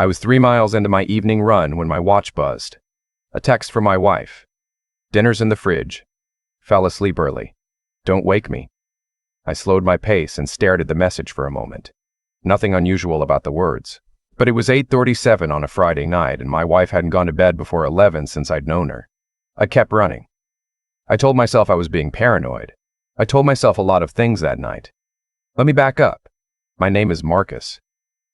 I was 3 miles into my evening run when my watch buzzed. A text from my wife. Dinner's in the fridge. Fell asleep early. Don't wake me. I slowed my pace and stared at the message for a moment. Nothing unusual about the words. But it was 8:37 on a Friday night, and my wife hadn't gone to bed before 11 since I'd known her. I kept running. I told myself I was being paranoid. I told myself a lot of things that night. Let me back up. My name is Marcus.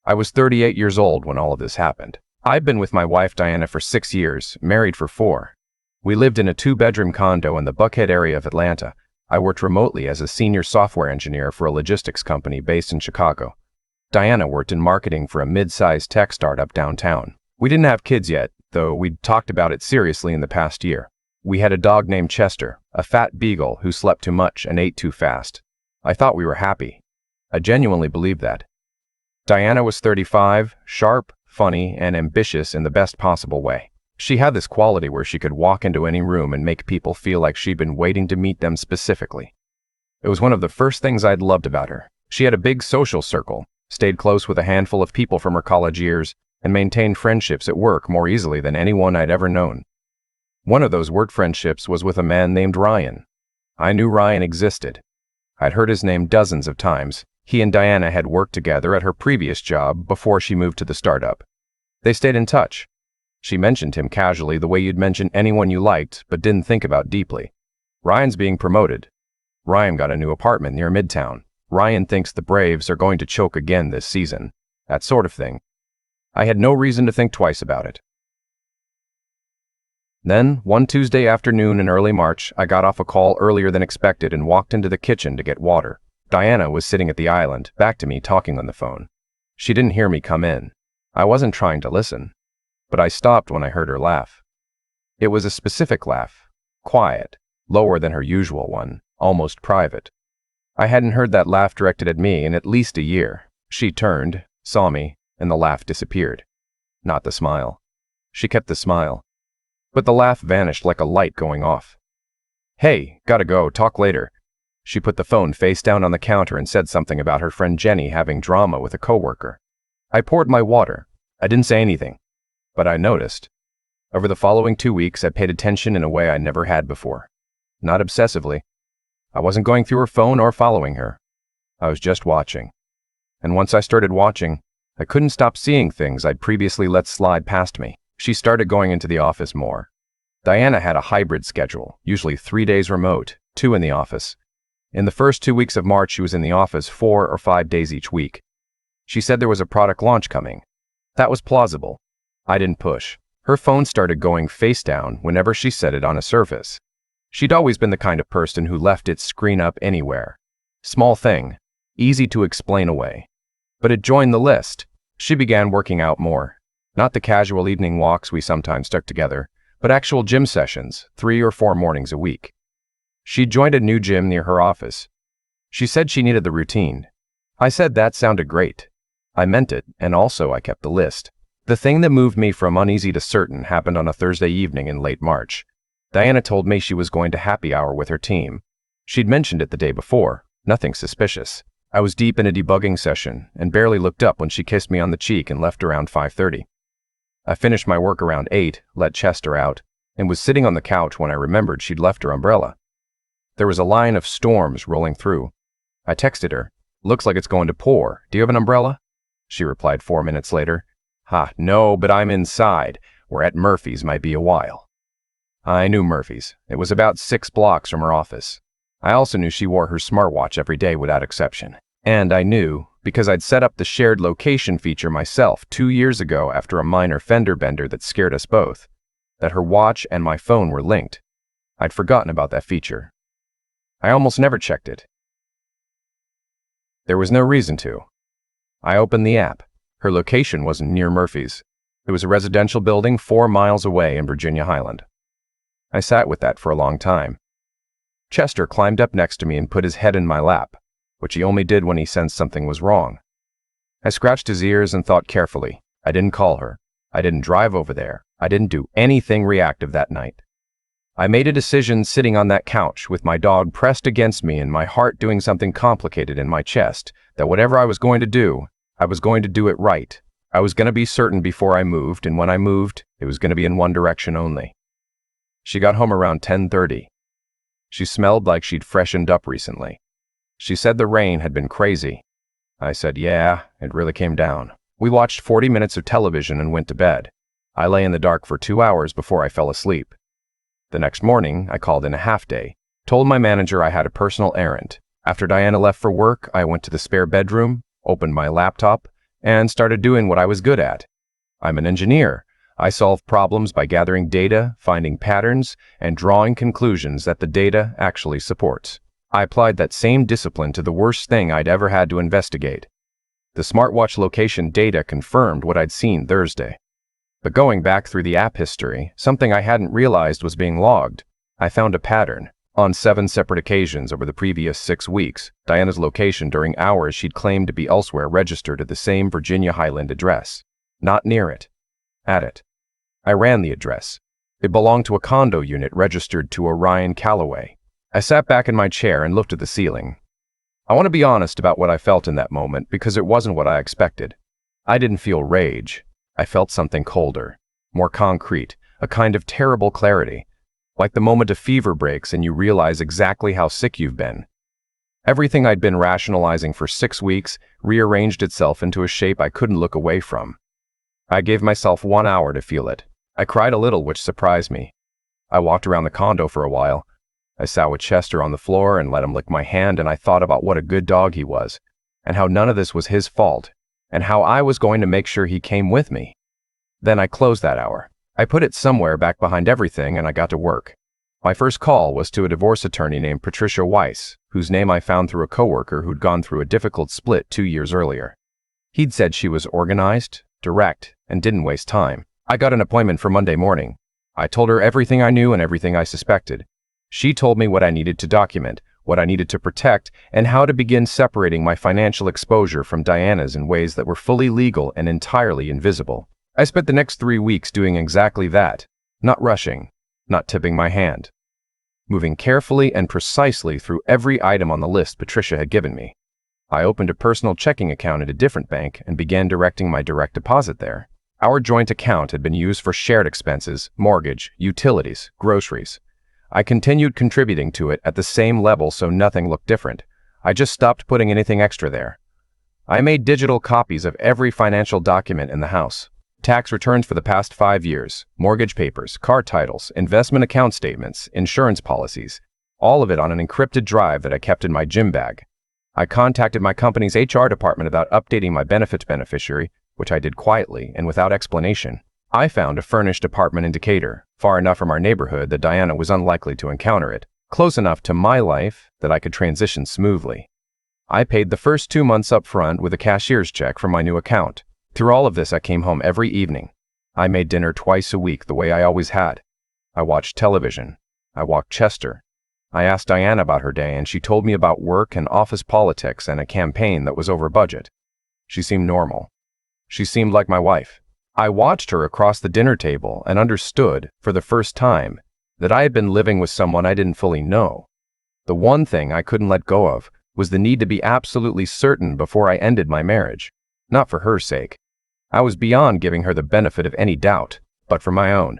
I was 38 years old when all of this happened. I've been with my wife Diana for 6 years, married for 4. We lived in a 2-bedroom condo in the Buckhead area of Atlanta. I worked remotely as a senior software engineer for a logistics company based in Chicago. Diana worked in marketing for a mid-sized tech startup downtown. We didn't have kids yet, though we'd talked about it seriously in the past year. We had a dog named Chester, a fat beagle who slept too much and ate too fast. I thought we were happy. I genuinely believed that. Diana was 35, sharp, funny, and ambitious in the best possible way. She had this quality where she could walk into any room and make people feel like she'd been waiting to meet them specifically. It was one of the first things I'd loved about her. She had a big social circle, stayed close with a handful of people from her college years, and maintained friendships at work more easily than anyone I'd ever known. One of those work friendships was with a man named Ryan. I knew Ryan existed. I'd heard his name dozens of times. He and Diana had worked together at her previous job before she moved to the startup. They stayed in touch. She mentioned him casually the way you'd mention anyone you liked but didn't think about deeply. Ryan's being promoted. Ryan got a new apartment near Midtown. Ryan thinks the Braves are going to choke again this season. That sort of thing. I had no reason to think twice about it. Then, one Tuesday afternoon in early March, I got off a call earlier than expected and walked into the kitchen to get water. Diana was sitting at the island, back to me talking on the phone. She didn't hear me come in. I wasn't trying to listen. But I stopped when I heard her laugh. It was a specific laugh. Quiet, lower than her usual one, almost private. I hadn't heard that laugh directed at me in at least a year. She turned, saw me, and the laugh disappeared. Not the smile. She kept the smile. But the laugh vanished like a light going off. Hey, gotta go, talk later. She put the phone face down on the counter and said something about her friend Jenny having drama with a coworker. I poured my water. I didn't say anything. But I noticed. Over the following 2 weeks, I paid attention in a way I never had before. Not obsessively. I wasn't going through her phone or following her. I was just watching. And once I started watching, I couldn't stop seeing things I'd previously let slide past me. She started going into the office more. Diana had a hybrid schedule, usually 3 days remote, 2 in the office. In the first 2 weeks of March, she was in the office 4 or 5 days each week. She said there was a product launch coming. That was plausible. I didn't push. Her phone started going face down whenever she set it on a surface. She'd always been the kind of person who left its screen up anywhere. Small thing, easy to explain away. But it joined the list. She began working out more. Not the casual evening walks we sometimes took together, but actual gym sessions, 3 or 4 mornings a week. She joined a new gym near her office. She said she needed the routine. I said that sounded great. I meant it, and also I kept the list. The thing that moved me from uneasy to certain happened on a Thursday evening in late March. Diana told me she was going to happy hour with her team. She'd mentioned it the day before, nothing suspicious. I was deep in a debugging session and barely looked up when she kissed me on the cheek and left around 5:30. I finished my work around 8, let Chester out, and was sitting on the couch when I remembered she'd left her umbrella. There was a line of storms rolling through. I texted her, "Looks like it's going to pour. Do you have an umbrella?" She replied 4 minutes later, "Ha, no, but I'm inside. We're at Murphy's, might be a while." I knew Murphy's. It was about 6 blocks from her office. I also knew she wore her smartwatch every day without exception. And I knew, because I'd set up the shared location feature myself 2 years ago after a minor fender bender that scared us both, that her watch and my phone were linked. I'd forgotten about that feature. I almost never checked it. There was no reason to. I opened the app. Her location wasn't near Murphy's. It was a residential building 4 miles away in Virginia Highland. I sat with that for a long time. Chester climbed up next to me and put his head in my lap, which he only did when he sensed something was wrong. I scratched his ears and thought carefully. I didn't call her. I didn't drive over there. I didn't do anything reactive that night. I made a decision sitting on that couch with my dog pressed against me and my heart doing something complicated in my chest, that whatever I was going to do, I was going to do it right. I was going to be certain before I moved, and when I moved, it was going to be in one direction only. She got home around 10:30. She smelled like she'd freshened up recently. She said the rain had been crazy. I said, yeah, it really came down. We watched 40 minutes of television and went to bed. I lay in the dark for 2 hours before I fell asleep. The next morning, I called in a half-day, told my manager I had a personal errand. After Diana left for work, I went to the spare bedroom, opened my laptop, and started doing what I was good at. I'm an engineer. I solve problems by gathering data, finding patterns, and drawing conclusions that the data actually supports. I applied that same discipline to the worst thing I'd ever had to investigate. The smartwatch location data confirmed what I'd seen Thursday. But going back through the app history, something I hadn't realized was being logged. I found a pattern. On 7 separate occasions over the previous 6 weeks, Diana's location during hours she'd claimed to be elsewhere registered at the same Virginia Highland address. Not near it. At it. I ran the address. It belonged to a condo unit registered to Orion Calloway. I sat back in my chair and looked at the ceiling. I want to be honest about what I felt in that moment because it wasn't what I expected. I didn't feel rage. I felt something colder, more concrete, a kind of terrible clarity. Like the moment a fever breaks and you realize exactly how sick you've been. Everything I'd been rationalizing for 6 weeks rearranged itself into a shape I couldn't look away from. I gave myself 1 hour to feel it. I cried a little, which surprised me. I walked around the condo for a while. I sat with Chester on the floor and let him lick my hand, and I thought about what a good dog he was, and how none of this was his fault, and how I was going to make sure he came with me. Then I closed that hour. I put it somewhere back behind everything, and I got to work. My first call was to a divorce attorney named Patricia Weiss, whose name I found through a coworker who'd gone through a difficult split 2 years earlier. He'd said she was organized, direct, and didn't waste time. I got an appointment for Monday morning. I told her everything I knew and everything I suspected. She told me what I needed to document, what I needed to protect, and how to begin separating my financial exposure from Diana's in ways that were fully legal and entirely invisible. I spent the next 3 weeks doing exactly that, not rushing, not tipping my hand, moving carefully and precisely through every item on the list Patricia had given me. I opened a personal checking account at a different bank and began directing my direct deposit there. Our joint account had been used for shared expenses, mortgage, utilities, groceries. I continued contributing to it at the same level so nothing looked different. I just stopped putting anything extra there. I made digital copies of every financial document in the house. Tax returns for the past 5 years, mortgage papers, car titles, investment account statements, insurance policies, all of it on an encrypted drive that I kept in my gym bag. I contacted my company's HR department about updating my benefits beneficiary, which I did quietly and without explanation. I found a furnished apartment in Decatur, far enough from our neighborhood that Diana was unlikely to encounter it, close enough to my life that I could transition smoothly. I paid the first 2 months up front with a cashier's check from my new account. Through all of this, I came home every evening. I made dinner twice a week the way I always had. I watched television. I walked Chester. I asked Diana about her day, and she told me about work and office politics and a campaign that was over budget. She seemed normal. She seemed like my wife. I watched her across the dinner table and understood, for the first time, that I had been living with someone I didn't fully know. The one thing I couldn't let go of was the need to be absolutely certain before I ended my marriage. Not for her sake. I was beyond giving her the benefit of any doubt, but for my own.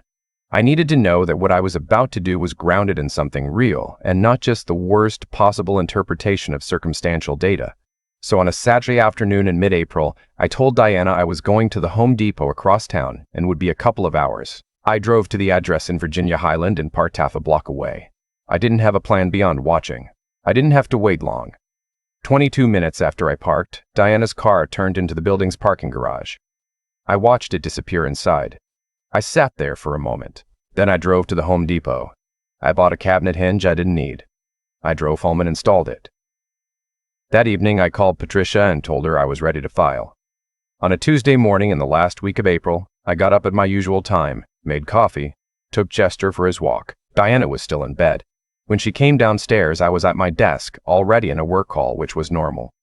I needed to know that what I was about to do was grounded in something real, and not just the worst possible interpretation of circumstantial data. So on a Saturday afternoon in mid-April, I told Diana I was going to the Home Depot across town and would be a couple of hours. I drove to the address in Virginia Highland and parked half a block away. I didn't have a plan beyond watching. I didn't have to wait long. 22 minutes after I parked, Diana's car turned into the building's parking garage. I watched it disappear inside. I sat there for a moment. Then I drove to the Home Depot. I bought a cabinet hinge I didn't need. I drove home and installed it. That evening, I called Patricia and told her I was ready to file. On a Tuesday morning in the last week of April, I got up at my usual time, made coffee, took Chester for his walk. Diana was still in bed. When she came downstairs, I was at my desk, already in a work call, which was normal.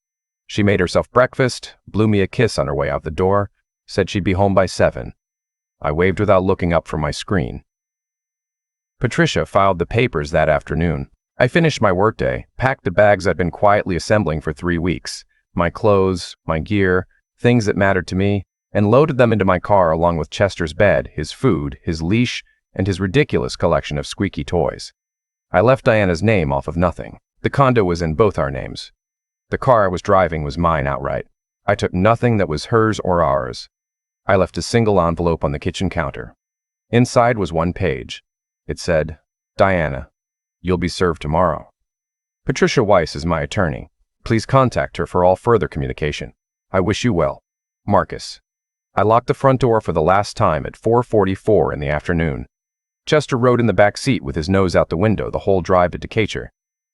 She made herself breakfast, blew me a kiss on her way out the door, said she'd be home by 7. I waved without looking up from my screen. Patricia filed the papers that afternoon. I finished my workday, packed the bags I'd been quietly assembling for 3 weeks, my clothes, my gear, things that mattered to me, and loaded them into my car along with Chester's bed, his food, his leash, and his ridiculous collection of squeaky toys. I left Diana's name off of nothing. The condo was in both our names. The car I was driving was mine outright. I took nothing that was hers or ours. I left a single envelope on the kitchen counter. Inside was one page. It said, "Diana, you'll be served tomorrow. Patricia Weiss is my attorney. Please contact her for all further communication. I wish you well. Marcus." I locked the front door for the last time at 4:44 in the afternoon. Chester rode in the back seat with his nose out the window the whole drive to Decatur.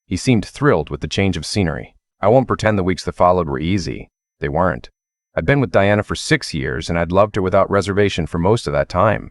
He seemed thrilled with the change of scenery. I won't pretend the weeks that followed were easy. They weren't. I'd been with Diana for 6 years, and I'd loved her without reservation for most of that time.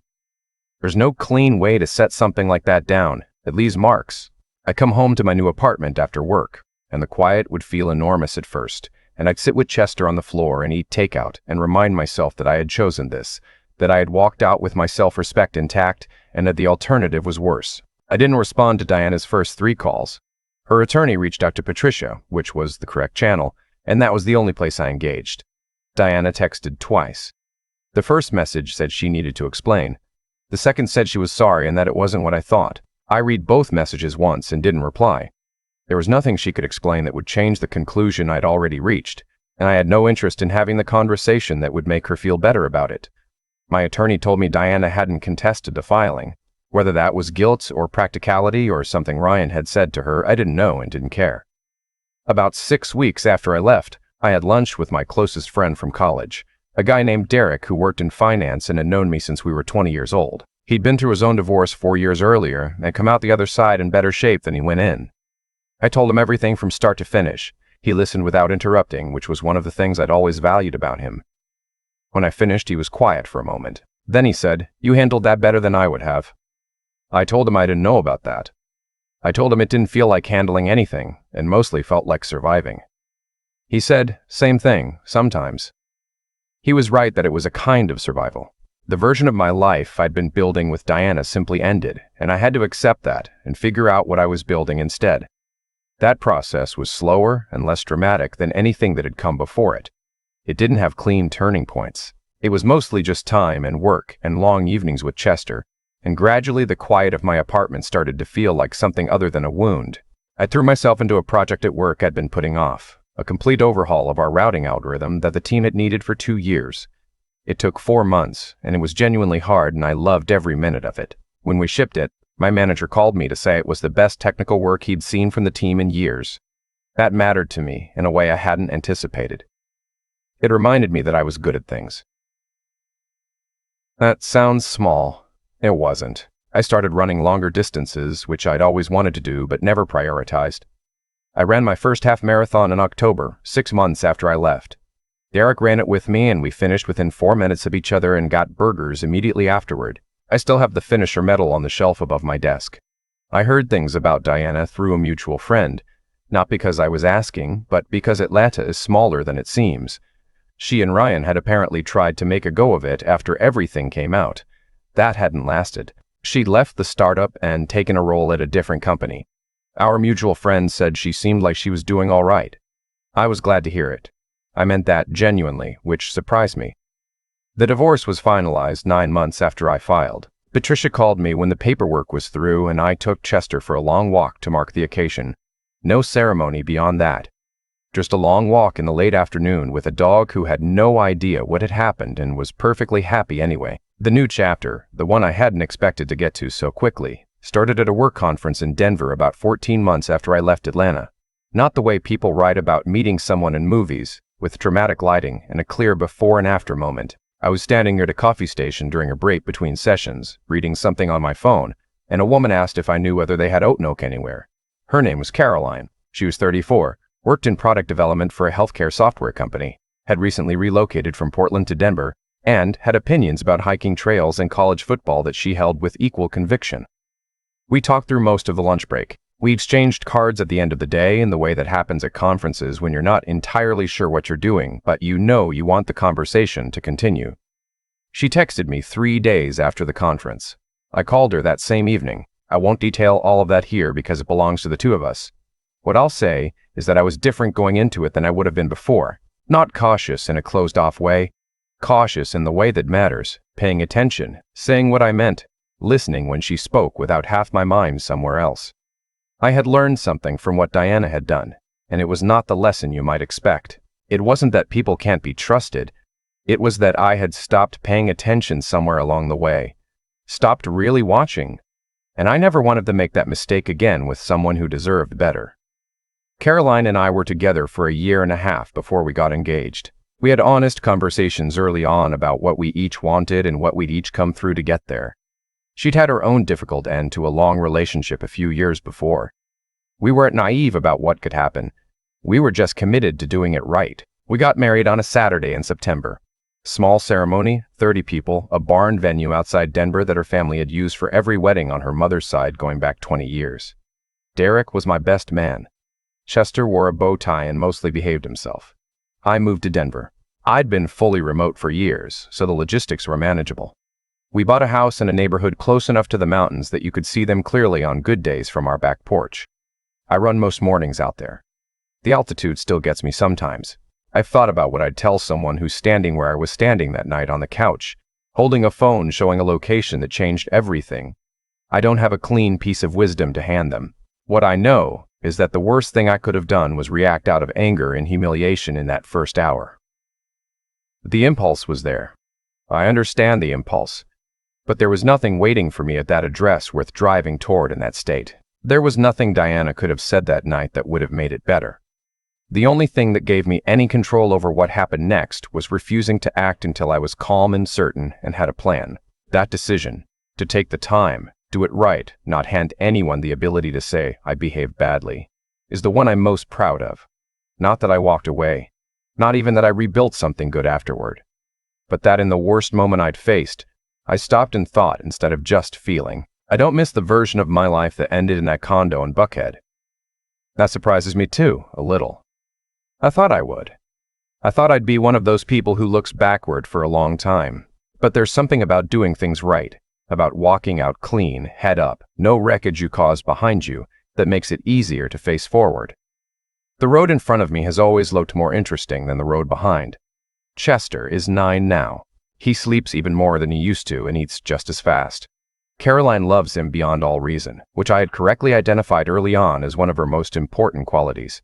There's no clean way to set something like that down. It leaves marks. I'd come home to my new apartment after work, and the quiet would feel enormous at first, and I'd sit with Chester on the floor and eat takeout and remind myself that I had chosen this, that I had walked out with my self-respect intact, and that the alternative was worse. I didn't respond to Diana's first 3 calls. Her attorney reached out to Patricia, which was the correct channel, and that was the only place I engaged. Diana texted twice. The first message said she needed to explain. The second said she was sorry and that it wasn't what I thought. I read both messages once and didn't reply. There was nothing she could explain that would change the conclusion I'd already reached, and I had no interest in having the conversation that would make her feel better about it. My attorney told me Diana hadn't contested the filing. Whether that was guilt or practicality or something Ryan had said to her, I didn't know and didn't care. About 6 weeks after I left, I had lunch with my closest friend from college, a guy named Derek who worked in finance and had known me since we were 20 years old. He'd been through his own divorce 4 years earlier and come out the other side in better shape than he went in. I told him everything from start to finish. He listened without interrupting, which was one of the things I'd always valued about him. When I finished, he was quiet for a moment. Then he said, "You handled that better than I would have." I told him I didn't know about that. I told him it didn't feel like handling anything, and mostly felt like surviving. He said, "Same thing, sometimes." He was right that it was a kind of survival. The version of my life I'd been building with Diana simply ended, and I had to accept that and figure out what I was building instead. That process was slower and less dramatic than anything that had come before it. It didn't have clean turning points. It was mostly just time and work and long evenings with Chester, and gradually the quiet of my apartment started to feel like something other than a wound. I threw myself into a project at work I'd been putting off, a complete overhaul of our routing algorithm that the team had needed for 2 years. It took 4 months, and it was genuinely hard, and I loved every minute of it. When we shipped it, my manager called me to say it was the best technical work he'd seen from the team in years. That mattered to me in a way I hadn't anticipated. It reminded me that I was good at things. That sounds small. It wasn't. I started running longer distances, which I'd always wanted to do but never prioritized. I ran my first half marathon in October, 6 months after I left. Derek ran it with me, and we finished within 4 minutes of each other and got burgers immediately afterward. I still have the finisher medal on the shelf above my desk. I heard things about Diana through a mutual friend, not because I was asking, but because Atlanta is smaller than it seems. She and Ryan had apparently tried to make a go of it after everything came out. That hadn't lasted. She'd left the startup and taken a role at a different company. Our mutual friend said she seemed like she was doing all right. I was glad to hear it. I meant that genuinely, which surprised me. The divorce was finalized 9 months after I filed. Patricia called me when the paperwork was through, and I took Chester for a long walk to mark the occasion. No ceremony beyond that. Just a long walk in the late afternoon with a dog who had no idea what had happened and was perfectly happy anyway. The new chapter, the one I hadn't expected to get to so quickly, started at a work conference in Denver about 14 months after I left Atlanta. Not the way people write about meeting someone in movies, with dramatic lighting and a clear before and after moment. I was standing near the coffee station during a break between sessions, reading something on my phone, and a woman asked if I knew whether they had oat milk anywhere. Her name was Caroline. She was 34, worked in product development for a healthcare software company, had recently relocated from Portland to Denver, and had opinions about hiking trails and college football that she held with equal conviction. We talked through most of the lunch break. We exchanged cards at the end of the day in the way that happens at conferences when you're not entirely sure what you're doing, but you know you want the conversation to continue. She texted me 3 days after the conference. I called her that same evening. I won't detail all of that here because it belongs to the two of us. What I'll say is that I was different going into it than I would have been before. Not cautious in a closed-off way, Cautious in the way that matters, paying attention, saying what I meant, listening when she spoke without half my mind somewhere else. I had learned something from what Diana had done, and it was not the lesson you might expect. It wasn't that people can't be trusted. It was that I had stopped paying attention somewhere along the way, stopped really watching, and I never wanted to make that mistake again with someone who deserved better. Caroline and I were together for a year and a half before we got engaged. We had honest conversations early on about what we each wanted and what we'd each come through to get there. She'd had her own difficult end to a long relationship a few years before. We weren't naive about what could happen. We were just committed to doing it right. We got married on a Saturday in September. Small ceremony, 30 people, a barn venue outside Denver that her family had used for every wedding on her mother's side going back 20 years. Derek was my best man. Chester wore a bow tie and mostly behaved himself. I moved to Denver. I'd been fully remote for years, so the logistics were manageable. We bought a house in a neighborhood close enough to the mountains that you could see them clearly on good days from our back porch. I run most mornings out there. The altitude still gets me sometimes. I've thought about what I'd tell someone who's standing where I was standing that night on the couch, holding a phone showing a location that changed everything. I don't have a clean piece of wisdom to hand them. What I know is that the worst thing I could have done was react out of anger and humiliation in that first hour. The impulse was there. I understand the impulse. But there was nothing waiting for me at that address worth driving toward in that state. There was nothing Diana could have said that night that would have made it better. The only thing that gave me any control over what happened next was refusing to act until I was calm and certain and had a plan. That decision, to take the time, do it right, not hand anyone the ability to say I behaved badly, is the one I'm most proud of. Not that I walked away, not even that I rebuilt something good afterward, but that in the worst moment I'd faced, I stopped and thought instead of just feeling. I don't miss the version of my life that ended in that condo in Buckhead. That surprises me too, a little. I thought I would. I thought I'd be one of those people who looks backward for a long time. But there's something about doing things right, about walking out clean, head up, no wreckage you cause behind you, that makes it easier to face forward. The road in front of me has always looked more interesting than the road behind. Chester is 9 now. He sleeps even more than he used to and eats just as fast. Caroline loves him beyond all reason, which I had correctly identified early on as one of her most important qualities.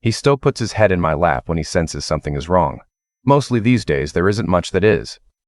He still puts his head in my lap when he senses something is wrong. Mostly these days there isn't much that is.